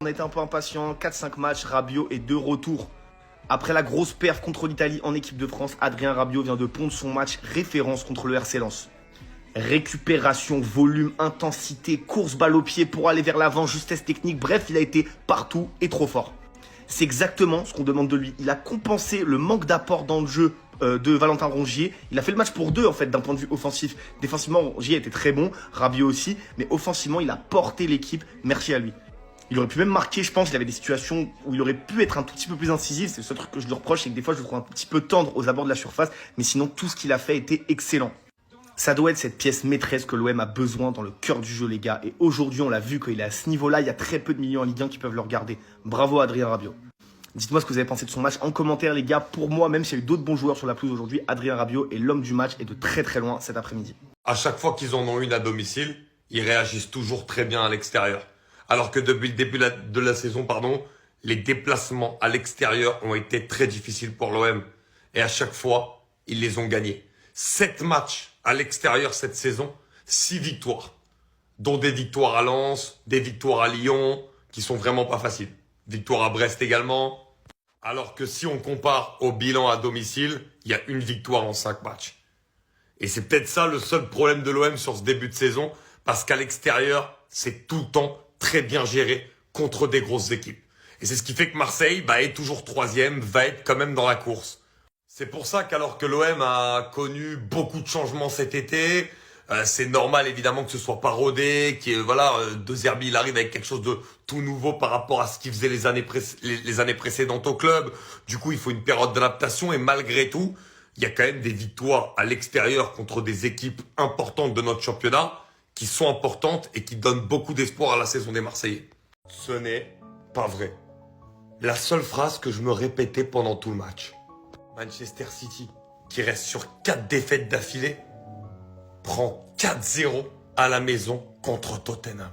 On a été un peu impatient, 4-5 matchs, Rabiot est de retour. Après la grosse perf contre l'Italie en équipe de France, Adrien Rabiot vient de pondre son match référence contre le RC Lens. Récupération, volume, intensité, course balle au pied pour aller vers l'avant, justesse technique, bref, il a été partout et trop fort. C'est exactement ce qu'on demande de lui. Il a compensé le manque d'apport dans le jeu de Valentin Rongier. Il a fait le match pour deux en fait d'un point de vue offensif. Défensivement, Rongier était très bon, Rabiot aussi, mais offensivement, il a porté l'équipe, merci à lui. Il aurait pu même marquer, je pense, il avait des situations où il aurait pu être un tout petit peu plus incisif. C'est le seul truc que je lui reproche, c'est que des fois je le trouve un petit peu tendre aux abords de la surface, mais sinon tout ce qu'il a fait était excellent. Ça doit être cette pièce maîtresse que l'OM a besoin dans le cœur du jeu, les gars. Et aujourd'hui, on l'a vu qu'il est à ce niveau-là, il y a très peu de milieux en Ligue 1 qui peuvent le regarder. Bravo à Adrien Rabiot. Dites-moi ce que vous avez pensé de son match en commentaire, les gars. Pour moi, même s'il y a eu d'autres bons joueurs sur la pelouse aujourd'hui, Adrien Rabiot est l'homme du match et de très très loin cet après-midi. À chaque fois qu'ils en ont une à domicile, ils réagissent toujours très bien à l'extérieur. Alors que depuis le début de la saison, les déplacements à l'extérieur ont été très difficiles pour l'OM. Et à chaque fois, ils les ont gagnés. 7 matchs à l'extérieur cette saison, 6 victoires. Dont des victoires à Lens, des victoires à Lyon, qui sont vraiment pas faciles. Victoire à Brest également. Alors que si on compare au bilan à domicile, il y a une victoire en 5 matchs. Et c'est peut-être ça le seul problème de l'OM sur ce début de saison, parce qu'à l'extérieur, c'est tout le temps très bien géré contre des grosses équipes. Et c'est ce qui fait que Marseille est toujours troisième, va être quand même dans la course. C'est pour ça qu'alors que l'OM a connu beaucoup de changements cet été, c'est normal évidemment que ce soit pas rodé, De Zerbi il arrive avec quelque chose de tout nouveau par rapport à ce qu'il faisait les années précédentes au club. Du coup, il faut une période d'adaptation et malgré tout, il y a quand même des victoires à l'extérieur contre des équipes importantes de notre championnat qui sont importantes et qui donnent beaucoup d'espoir à la saison des Marseillais. Ce n'est pas vrai. La seule phrase que je me répétais pendant tout le match. Manchester City, qui reste sur 4 défaites d'affilée, prend 4-0 à la maison contre Tottenham.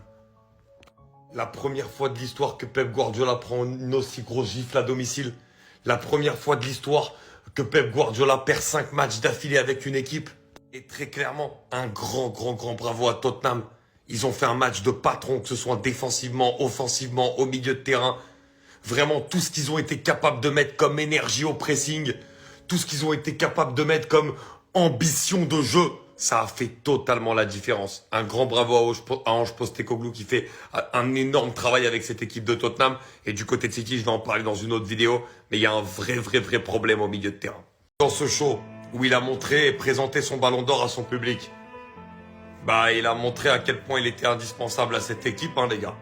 La première fois de l'histoire que Pep Guardiola prend une aussi grosse gifle à domicile. La première fois de l'histoire que Pep Guardiola perd 5 matchs d'affilée avec une équipe. Et très clairement, un grand bravo à Tottenham. Ils ont fait un match de patron, que ce soit défensivement, offensivement, au milieu de terrain. Vraiment, tout ce qu'ils ont été capables de mettre comme énergie au pressing, tout ce qu'ils ont été capables de mettre comme ambition de jeu, ça a fait totalement la différence. Un grand bravo à Ange Postecoglou qui fait un énorme travail avec cette équipe de Tottenham. Et du côté de City, je vais en parler dans une autre vidéo, mais il y a un vrai problème au milieu de terrain. Dans ce show, où il a montré et présenté son ballon d'or à son public, il a montré à quel point il était indispensable à cette équipe, les gars.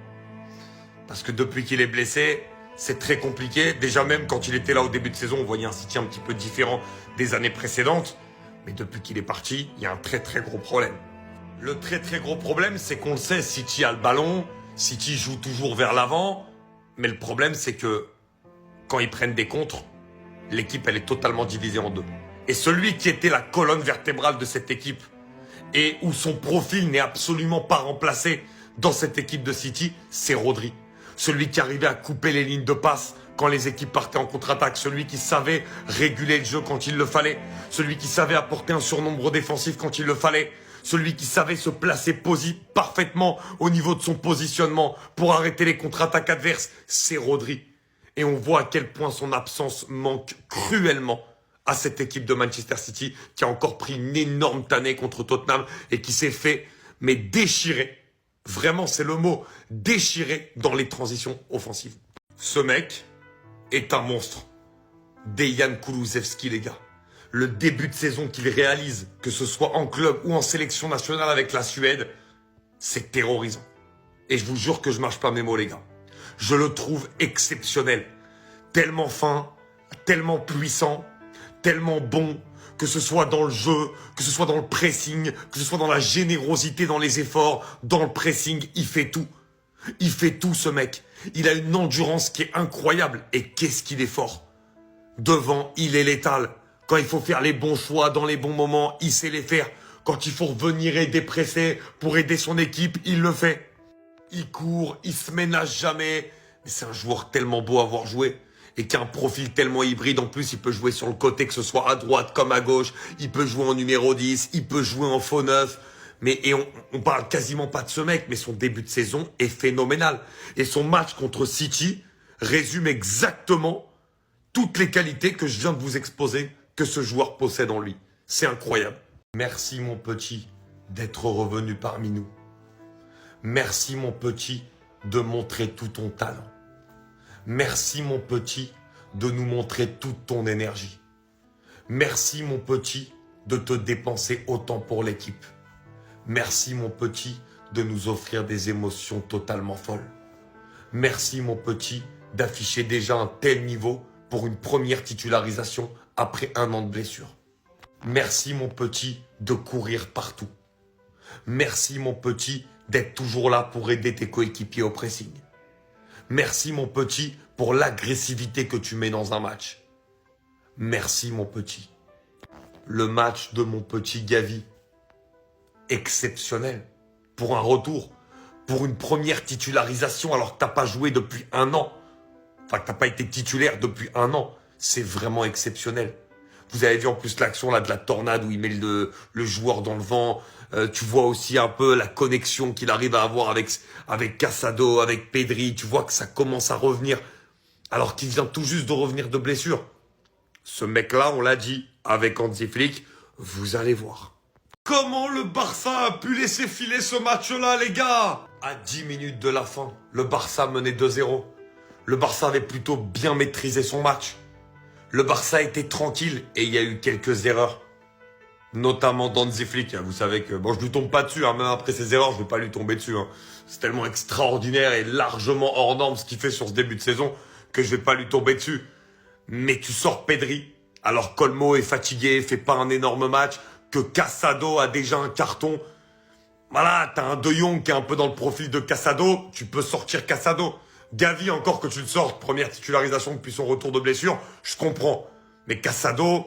Parce que depuis qu'il est blessé, c'est très compliqué. Déjà même quand il était là au début de saison, on voyait un City un petit peu différent des années précédentes. Mais depuis qu'il est parti, il y a un très gros problème. Le très gros problème, c'est qu'on le sait, City a le ballon, City joue toujours vers l'avant. Mais le problème, c'est que quand ils prennent des contres, l'équipe, elle est totalement divisée en deux. Et celui qui était la colonne vertébrale de cette équipe, et où son profil n'est absolument pas remplacé dans cette équipe de City, c'est Rodri. Celui qui arrivait à couper les lignes de passe quand les équipes partaient en contre-attaque. Celui qui savait réguler le jeu quand il le fallait. Celui qui savait apporter un surnombre défensif quand il le fallait. Celui qui savait se placer parfaitement au niveau de son positionnement pour arrêter les contre-attaques adverses. C'est Rodri. Et on voit à quel point son absence manque cruellement à cette équipe de Manchester City qui a encore pris une énorme tannée contre Tottenham et qui s'est fait déchirer. Vraiment, c'est le mot, déchirer dans les transitions offensives. Ce mec est un monstre. Dejan Kulusevski, les gars. Le début de saison qu'il réalise, que ce soit en club ou en sélection nationale avec la Suède, c'est terrorisant. Et je vous jure que je mâche pas mes mots, les gars. Je le trouve exceptionnel. Tellement fin, tellement puissant, tellement bon, que ce soit dans le jeu, que ce soit dans le pressing, que ce soit dans la générosité dans les efforts, dans le pressing, il fait tout. Il fait tout, ce mec. Il a une endurance qui est incroyable. Et qu'est-ce qu'il est fort. Devant, il est létal. Quand il faut faire les bons choix dans les bons moments, il sait les faire. Quand il faut revenir et dépresser pour aider son équipe, il le fait. Il court, il se ménage jamais. Mais c'est un joueur tellement beau à voir jouer. Et qui a un profil tellement hybride. En plus, il peut jouer sur le côté, que ce soit à droite comme à gauche. Il peut jouer en numéro 10, il peut jouer en faux 9. Et on parle quasiment pas de ce mec, mais son début de saison est phénoménal. Et son match contre City résume exactement toutes les qualités que je viens de vous exposer que ce joueur possède en lui. C'est incroyable. Merci mon petit d'être revenu parmi nous. Merci mon petit de montrer tout ton talent. Merci mon petit de nous montrer toute ton énergie. Merci mon petit de te dépenser autant pour l'équipe. Merci mon petit de nous offrir des émotions totalement folles. Merci mon petit d'afficher déjà un tel niveau pour une première titularisation après 1 an de blessure. Merci mon petit de courir partout. Merci mon petit d'être toujours là pour aider tes coéquipiers au pressing. Merci mon petit pour l'agressivité que tu mets dans un match. Merci mon petit. Le match de mon petit Gavi, exceptionnel. Pour un retour, pour une première titularisation alors que t'as pas joué depuis 1 an. Enfin que t'as pas été titulaire depuis 1 an. C'est vraiment exceptionnel. Vous avez vu en plus l'action là de la tornade où il met le joueur dans le vent. Tu vois aussi un peu la connexion qu'il arrive à avoir avec Casado, avec Pedri. Tu vois que ça commence à revenir alors qu'il vient tout juste de revenir de blessure. Ce mec-là, on l'a dit, avec Hansi Flick, vous allez voir. Comment le Barça a pu laisser filer ce match-là, les gars? À 10 minutes de la fin, le Barça menait 2-0. Le Barça avait plutôt bien maîtrisé son match. Le Barça était tranquille et il y a eu quelques erreurs. Notamment d'Hansi Flick. Vous savez que, bon, je lui tombe pas dessus, hein, même après ses erreurs, je vais pas lui tomber dessus. Hein. C'est tellement extraordinaire et largement hors norme ce qu'il fait sur ce début de saison que je vais pas lui tomber dessus. Mais tu sors Pedri, alors qu'Olmo est fatigué, fait pas un énorme match, que Casado a déjà un carton. Voilà, t'as un De Jong qui est un peu dans le profil de Casado, tu peux sortir Casado. Gavi, encore que tu le sortes, première titularisation depuis son retour de blessure, je comprends. Mais Casado,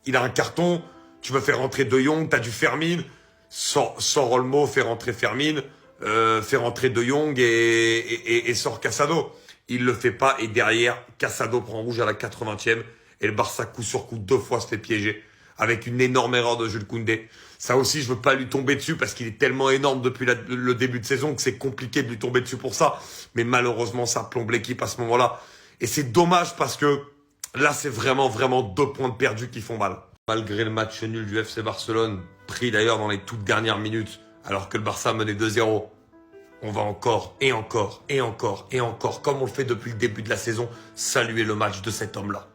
il a un carton, tu veux faire rentrer De Jong, t'as du Fermin, sors Olmo, fais rentrer Fermin, fais rentrer De Jong et sort Casado. Il le fait pas et derrière, Casado prend rouge à la 80e et le Barça coup sur coup 2 fois se fait piéger avec une énorme erreur de Jules Koundé. Ça aussi, je veux pas lui tomber dessus parce qu'il est tellement énorme depuis le début de saison que c'est compliqué de lui tomber dessus pour ça. Mais malheureusement, ça plombe l'équipe à ce moment-là. Et c'est dommage parce que là, c'est vraiment 2 points de perdus qui font mal. Malgré le match nul du FC Barcelone, pris d'ailleurs dans les toutes dernières minutes, alors que le Barça menait 2-0, on va encore, comme on le fait depuis le début de la saison, saluer le match de cet homme-là.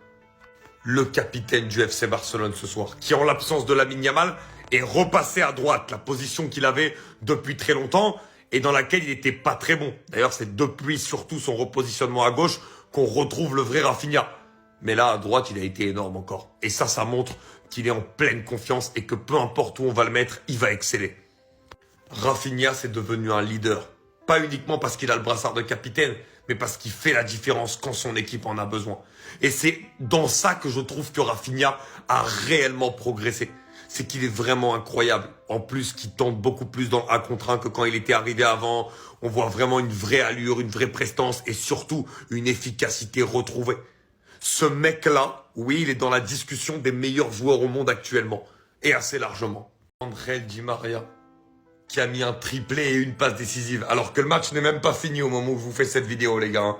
Le capitaine du FC Barcelone ce soir, qui en l'absence de Lamine Yamal, est repassé à droite, la position qu'il avait depuis très longtemps et dans laquelle il n'était pas très bon. D'ailleurs, c'est depuis surtout son repositionnement à gauche qu'on retrouve le vrai Rafinha. Mais là, à droite, il a été énorme encore. Et ça montre qu'il est en pleine confiance et que peu importe où on va le mettre, il va exceller. Rafinha, c'est devenu un leader. Pas uniquement parce qu'il a le brassard de capitaine, mais parce qu'il fait la différence quand son équipe en a besoin. Et c'est dans ça que je trouve que Rafinha a réellement progressé. C'est qu'il est vraiment incroyable. En plus, qu'il tente beaucoup plus dans le 1 contre 1 que quand il était arrivé avant. On voit vraiment une vraie allure, une vraie prestance et surtout une efficacité retrouvée. Ce mec-là, oui, il est dans la discussion des meilleurs joueurs au monde actuellement. Et assez largement. André Di Maria, qui a mis un triplé et une passe décisive. Alors que le match n'est même pas fini au moment où je vous fais cette vidéo, les gars. Hein.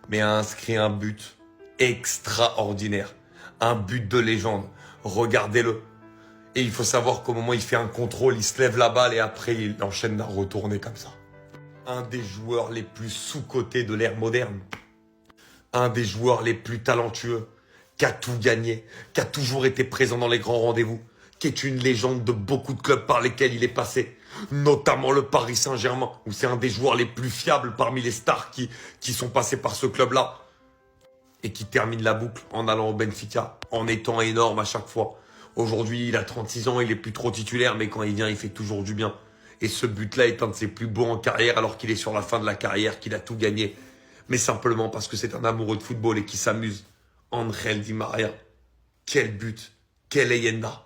Mais a inscrit un but extraordinaire. Un but de légende. Regardez-le. Et il faut savoir qu'au moment où il fait un contrôle, il se lève la balle et après il enchaîne d'un retourné comme ça. Un des joueurs les plus sous-cotés de l'ère moderne. Un des joueurs les plus talentueux, qui a tout gagné, qui a toujours été présent dans les grands rendez-vous, qui est une légende de beaucoup de clubs par lesquels il est passé, notamment le Paris Saint-Germain, où c'est un des joueurs les plus fiables parmi les stars qui sont passés par ce club-là, et qui termine la boucle en allant au Benfica, en étant énorme à chaque fois. Aujourd'hui, il a 36 ans, il est plus trop titulaire, mais quand il vient, il fait toujours du bien. Et ce but-là est un de ses plus beaux en carrière, alors qu'il est sur la fin de la carrière, qu'il a tout gagné. Mais simplement parce que c'est un amoureux de football et qui s'amuse. Angel Di Maria. Quel but, quelle leyenda.